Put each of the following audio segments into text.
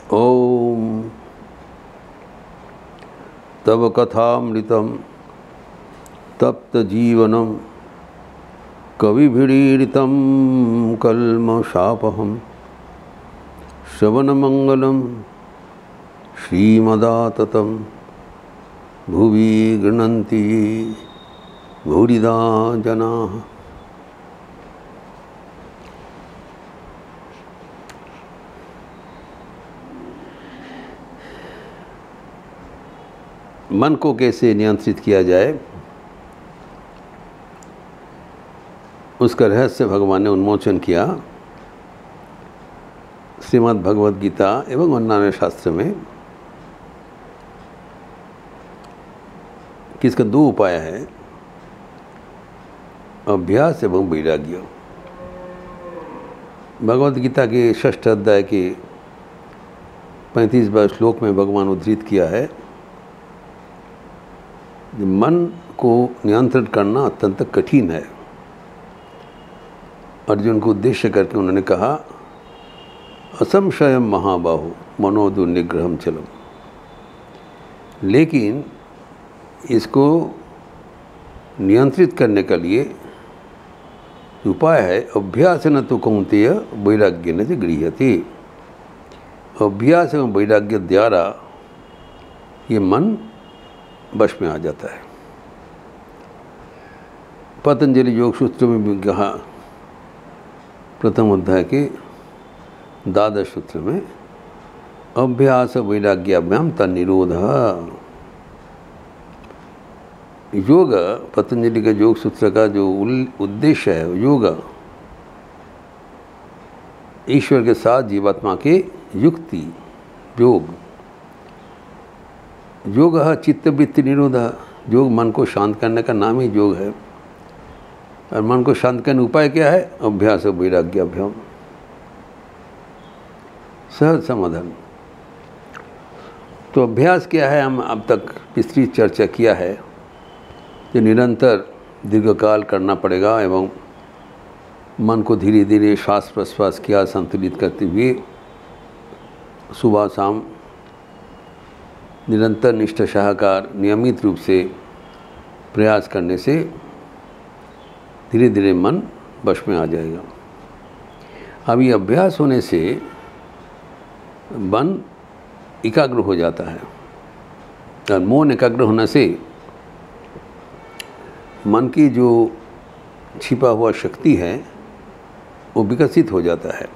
ओम तव कथामृतं तप्त जीवनम कविभिरीडितं कल्मषापहं श्रवणमंगलं श्रीमदाततं भुवि गृह्णन्ति भूरिदा जनाः। मन को कैसे नियंत्रित किया जाए, उसका रहस्य भगवान ने उन्मोचन किया श्रीमद् भगवद गीता एवं अन्य शास्त्र में। किसका दो उपाय है, अभ्यास एवं वैराग्य। भगवद गीता के 6ठ अध्याय के 35वें श्लोक में भगवान उद्धृत किया है, मन को नियंत्रित करना अत्यंत कठिन है। अर्जुन को उद्देश्य करके उन्होंने कहा, असंशयम महाबाहु मनोदुर्निग्रहम चलम। लेकिन इसको नियंत्रित करने के लिए उपाय है, अभ्यास न तो कौन्तेय वैराग्य न गृह्यते। अभ्यास एवं वैराग्य द्वारा ये मन वश में आ जाता है। पतंजलि योग सूत्र में भी कहा, प्रथम अध्याय के 12 सूत्र में, अभ्यास वैराग्याभ्याम तन्निरोध। योग, पतंजलि का योग सूत्र का जो उद्देश्य है, योग ईश्वर के साथ जीवात्मा के युक्ति, योग योग चित्तवृत्ति निरोध। योग मन को शांत करने का नाम ही योग है। और मन को शांत करने उपाय क्या है, अभ्यास वैराग्याभ्याम, सहज समाधान। तो अभ्यास क्या है, हम अब तक विस्तृत चर्चा किया है कि निरंतर दीर्घकाल करना पड़ेगा एवं मन को धीरे धीरे श्वास प्रश्वास किया संतुलित करते हुए सुबह शाम निरंतर निष्ठ शाहकार नियमित रूप से प्रयास करने से धीरे धीरे मन वश में आ जाएगा। अब ये अभ्यास होने से मन एकाग्र हो जाता है, और मौन एकाग्र होने से मन की जो छिपा हुआ शक्ति है वो विकसित हो जाता है।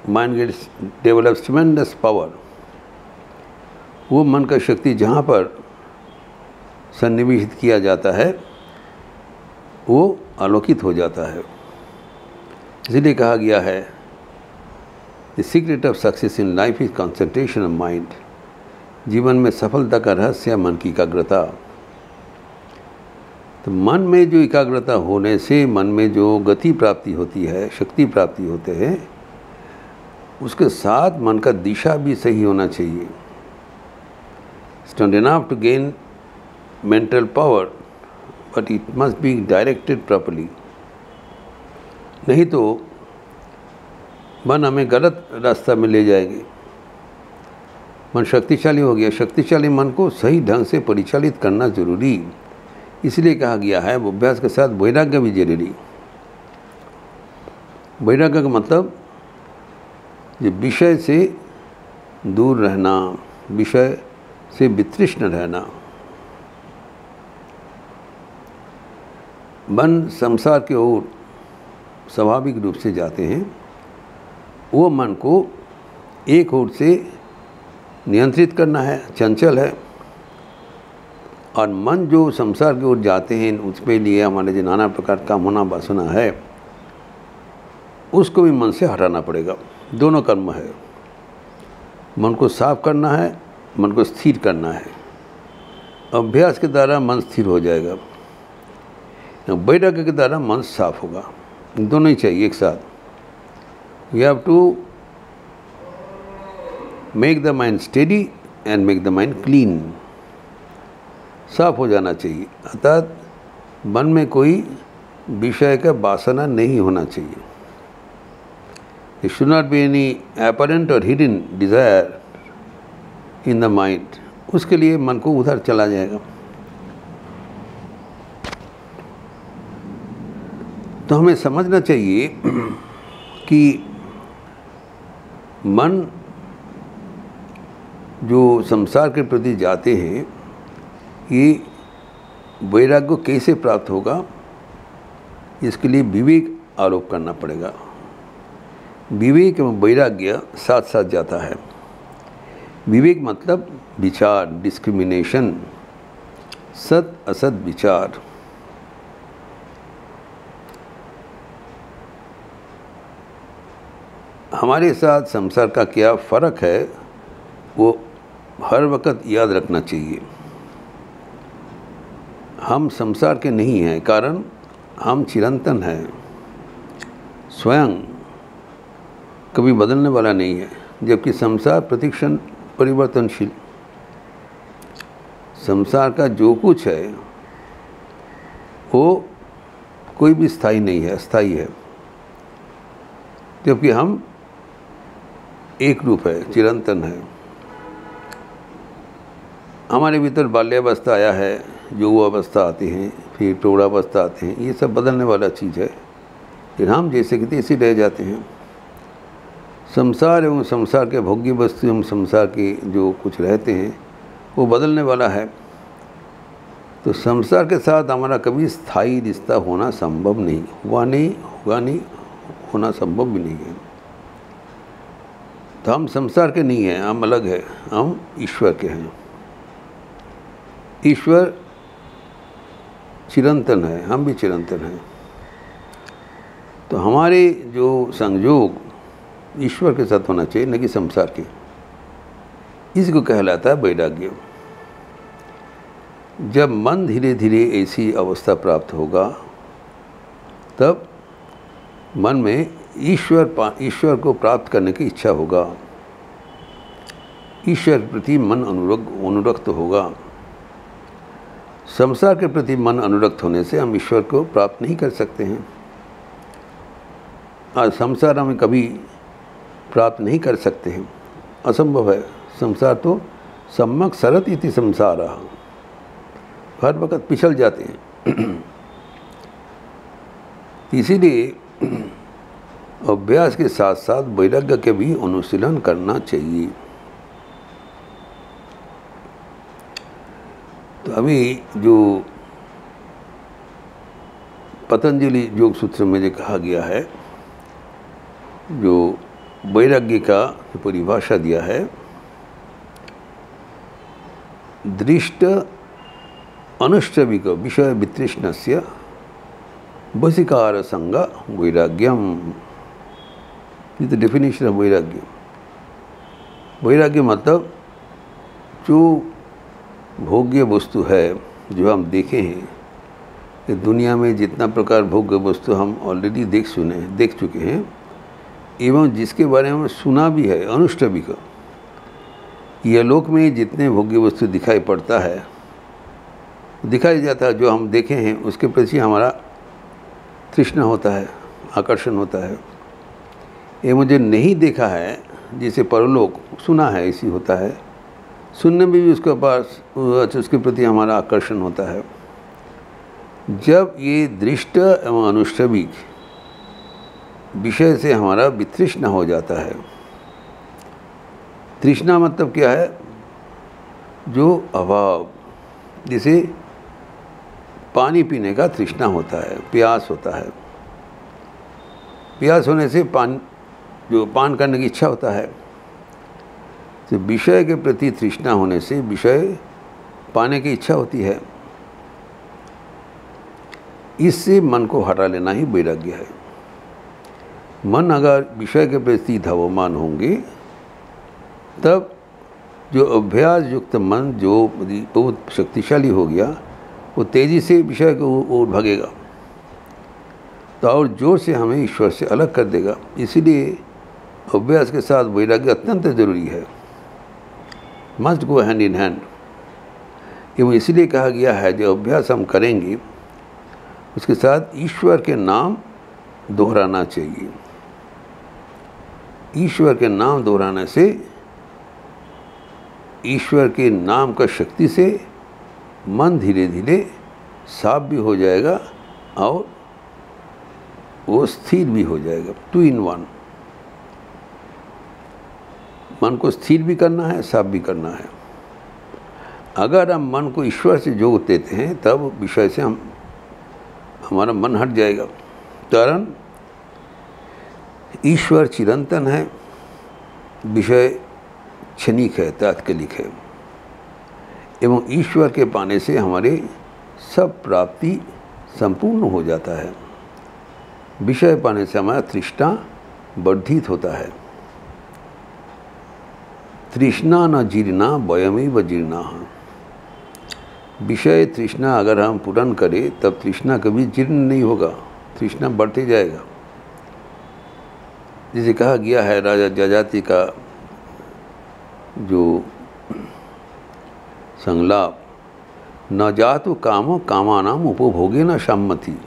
Mind gets develops tremendous power. वो मन का शक्ति जहाँ पर सन्निवेशित किया जाता है वो आलोकित हो जाता है। इसलिए कहा गया है, the secret of success in life is concentration of mind. जीवन में सफलता का रहस्य मन की एकाग्रता। तो मन में जो एकाग्रता होने से मन में जो गति प्राप्ति होती है, शक्ति प्राप्ति होते हैं, उसके साथ मन का दिशा भी सही होना चाहिए। It's not enough to gain mental power, but it must be directed properly. नहीं तो मन हमें गलत रास्ता में ले जाएंगे। मन शक्तिशाली हो गया, शक्तिशाली मन को सही ढंग से परिचालित करना जरूरी। इसलिए कहा गया है अभ्यास के साथ वैराग्य भी जरूरी। वैराग्य का मतलब ये विषय से दूर रहना, विषय से वितृष्ण रहना। मन संसार की ओर स्वाभाविक रूप से जाते हैं, वो मन को एक ओर से नियंत्रित करना है, चंचल है। और मन जो संसार की ओर जाते हैं, उसके लिए हमारे जो नाना प्रकार का होना वासना है, उसको भी मन से हटाना पड़ेगा। दोनों कर्म है, मन को साफ करना है, मन को स्थिर करना है। अभ्यास के द्वारा मन स्थिर हो जाएगा, वैराग्य के द्वारा मन साफ होगा। दोनों ही चाहिए एक साथ। You have to make the mind steady and make the mind clean. साफ हो जाना चाहिए, अर्थात मन में कोई विषय का वासना नहीं होना चाहिए। There should not be any apparent or hidden desire in the mind. उसके लिए मन को उधर चला जाएगा। तो हमें समझना चाहिए कि मन जो संसार के प्रति जाते हैं, ये वैराग्य कैसे प्राप्त होगा, इसके लिए विवेक आरोप करना पड़ेगा। विवेक एवं वैराग्य साथ साथ जाता है। विवेक मतलब विचार, डिस्क्रिमिनेशन, सत असत विचार। हमारे साथ संसार का क्या फ़र्क है वो हर वक्त याद रखना चाहिए। हम संसार के नहीं हैं, कारण हम चिरंतन हैं। स्वयं कभी बदलने वाला नहीं है, जबकि संसार प्रतिक्षण परिवर्तनशील। संसार का जो कुछ है वो कोई भी स्थायी नहीं है, अस्थायी है, जबकि हम एक रूप है, चिरंतन है। हमारे भीतर बाल्यावस्था आया है, युवावस्था आती हैं, फिर प्रौढ़ावस्था आते हैं, ये सब बदलने वाला चीज़ है। फिर हम जैसे कि तैसे रह जाते हैं। संसार एवं संसार के भोग्य वस्तु एवं संसार के जो कुछ रहते हैं वो बदलने वाला है। तो संसार के साथ हमारा कभी स्थायी रिश्ता होना संभव नहीं, हुआ नहीं, होगा नहीं, होना संभव भी नहीं है। तो हम संसार के नहीं हैं, हम अलग हैं, हम ईश्वर के हैं। ईश्वर चिरंतन है, हम भी चिरंतन हैं। तो हमारे जो संयोग ईश्वर के साथ होना चाहिए, न कि संसार के। इसको कहलाता है वैराग्य। जब मन धीरे धीरे ऐसी अवस्था प्राप्त होगा, तब मन में ईश्वर को प्राप्त करने की इच्छा होगा। ईश्वर के प्रति मन अनुरक्त होगा। संसार के प्रति मन अनुरक्त होने से हम ईश्वर को प्राप्त नहीं कर सकते हैं। आज संसार हमें कभी प्राप्त नहीं कर सकते हैं, असंभव है। संसार तो सम्यक सरत इति संसार, हर वक्त पिछल जाते हैं। इसीलिए अभ्यास के साथ साथ वैराग्य के भी अनुशीलन करना चाहिए। तो अभी जो पतंजलि योग सूत्र में जो कहा गया है, जो वैराग्य का परिभाषा दिया है, दृष्ट अनुष्टविक विषय वितृष्णस्य वशीकार संग वैराग्यम। ये तो डेफिनेशन है वैराग्य। वैराग्य मतलब जो भोग्य वस्तु है, जो हम देखे हैं कि दुनिया में जितना प्रकार भोग्य वस्तु हम ऑलरेडी देख चुके हैं, एवं जिसके बारे में सुना भी है, अनुष्टविक। यह लोक में जितने भोग्य वस्तु दिखाई पड़ता है, दिखाई जाता है, जो हम देखे हैं उसके प्रति हमारा तृष्णा होता है, आकर्षण होता है। एवं जो नहीं देखा है, जिसे परलोक सुना है, ऐसी होता है, सुनने में भी उसके प्रति हमारा आकर्षण होता है। जब ये दृष्ट एवं अनुष्टविक विषय से हमारा वितृष्णा हो जाता है। तृष्णा मतलब क्या है? जो अभाव, जिसे पानी पीने का तृष्णा होता है, प्यास होता है। प्यास होने से पान करने की इच्छा होता है। तो विषय के प्रति तृष्णा होने से विषय पाने की इच्छा होती है। इससे मन को हटा लेना ही वैराग्य है। मन अगर विषय के प्रति धावमान होंगे, तब जो अभ्यास युक्त मन जो बहुत शक्तिशाली हो गया, वो तेज़ी से विषय को ओर भागेगा, तो और जोर से हमें ईश्वर से अलग कर देगा। इसीलिए अभ्यास के साथ वैराग्य अत्यंत जरूरी है, must go hand in hand. एवं इसीलिए कहा गया है, जो अभ्यास हम करेंगे उसके साथ ईश्वर के नाम दोहराना चाहिए। ईश्वर के नाम दोहराने से, ईश्वर के नाम का शक्ति से मन धीरे धीरे साफ भी हो जाएगा और वो स्थिर भी हो जाएगा। 2 in 1। मन को स्थिर भी करना है, साफ भी करना है। अगर हम मन को ईश्वर से जोड़ देते हैं तब विषय से हमारा मन हट जाएगा। कारण ईश्वर चिरंतन है, विषय क्षणिक है, तात्कालिक है। एवं ईश्वर के पाने से हमारे सब प्राप्ति संपूर्ण हो जाता है। विषय पाने से हमारा तृष्णा वर्धित होता है। तृष्णा न जीर्णा वयमेव जीर्णा। विषय तृष्णा अगर हम पूर्ण करें तब तृष्णा कभी जीर्ण नहीं होगा, तृष्णा बढ़ते जाएगा। जैसे कहा गया है, राजा जजाति का जो संलाप, न जातु कामो कामानाम उपभोगे न शाम्मति,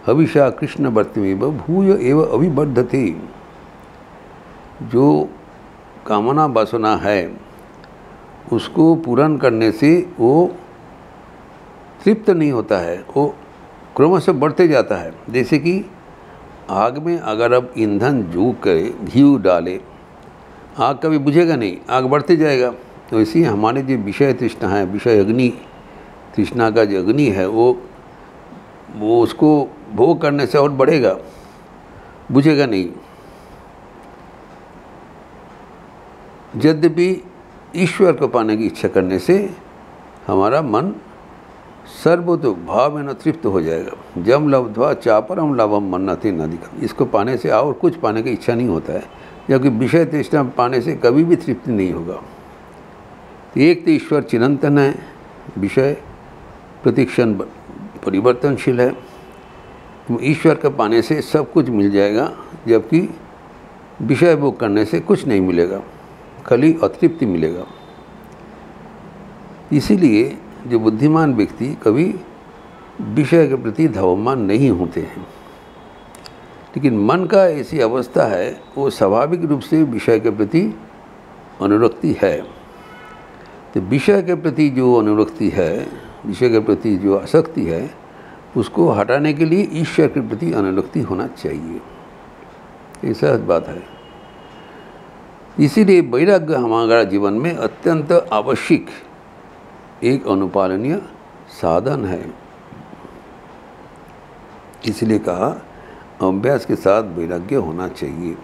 हविषा कृष्ण वर्तमेव भूय एव अभिवर्धते। जो कामना वासना है उसको पूर्ण करने से वो तृप्त नहीं होता है, वो क्रमशः बढ़ते जाता है। जैसे कि आग में अगर अब ईंधन जूक करे, घी डाले, आग कभी बुझेगा नहीं, आग बढ़ते जाएगा। तो इसी हमारे जो विषय तृष्णा है, विषय अग्नि तृष्णा का जो अग्नि है वो उसको भोग करने से और बढ़ेगा, बुझेगा नहीं। यद्यपि ईश्वर को पाने की इच्छा करने से हमारा मन सर्वतो भाव में तृप्त हो जाएगा। जम लब्ध्वा चापरम लाभम मन्नते नदिकम। इसको पाने से और कुछ पाने की इच्छा नहीं होता है, जबकि विषय तृष्णा पाने से कभी भी तृप्ति नहीं होगा। तो एक तो ईश्वर चिरंतन है, विषय प्रतिक्षण परिवर्तनशील है। ईश्वर का पाने से सब कुछ मिल जाएगा, जबकि विषय भोग करने से कुछ नहीं मिलेगा, खाली अतृप्ति मिलेगा। इसीलिए जो बुद्धिमान व्यक्ति कभी विषय के प्रति धावमान नहीं होते हैं। लेकिन मन का ऐसी अवस्था है, वो स्वाभाविक रूप से विषय के प्रति अनुरक्ति है। तो विषय के प्रति जो अनुरक्ति है, विषय के प्रति जो आसक्ति है, उसको हटाने के लिए ईश्वर के प्रति अनुरक्ति होना चाहिए। ऐसा बात है। इसीलिए वैराग्य हमारा जीवन में अत्यंत आवश्यक एक अनुपालनीय साधन है। इसलिए कहा अभ्यास के साथ वैराग्य होना चाहिए।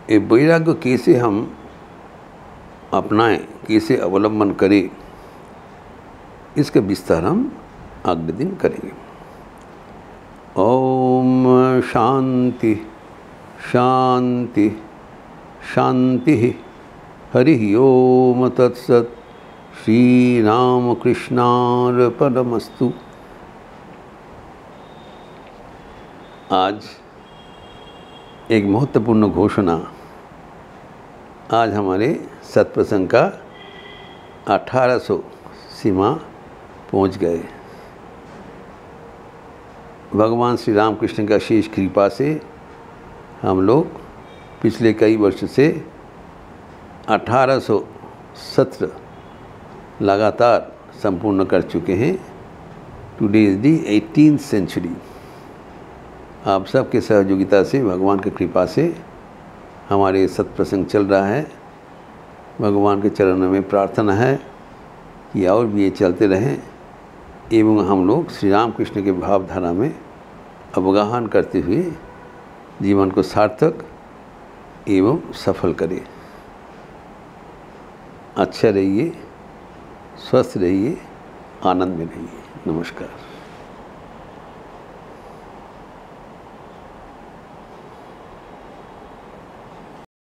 ये वैराग्य कैसे हम अपनाएं, कैसे अवलंबन करें, इसका विस्तार हम अगले दिन करेंगे। ओम शांति शांति शांति। हरि ओम तत्सत्। श्री राम कृष्णार्पणमस्तु। आज एक महत्वपूर्ण घोषणा। आज हमारे सत्प्रसंग का 1800 सीमा पहुंच गए। भगवान श्री राम कृष्ण का शेष कृपा से हम लोग पिछले कई वर्ष से 1800 सत्र लगातार संपूर्ण कर चुके हैं। Today is the 18th century. आप सबके सहयोगिता से, भगवान की कृपा से हमारे सत्प्रसंग चल रहा है। भगवान के चरणों में प्रार्थना है कि और भी ये चलते रहें एवं हम लोग श्री राम कृष्ण के भावधारा में अवगाहन करते हुए जीवन को सार्थक एवं सफल करें। अच्छा रहिए, स्वस्थ रहिए, आनंद में रहिए। नमस्कार।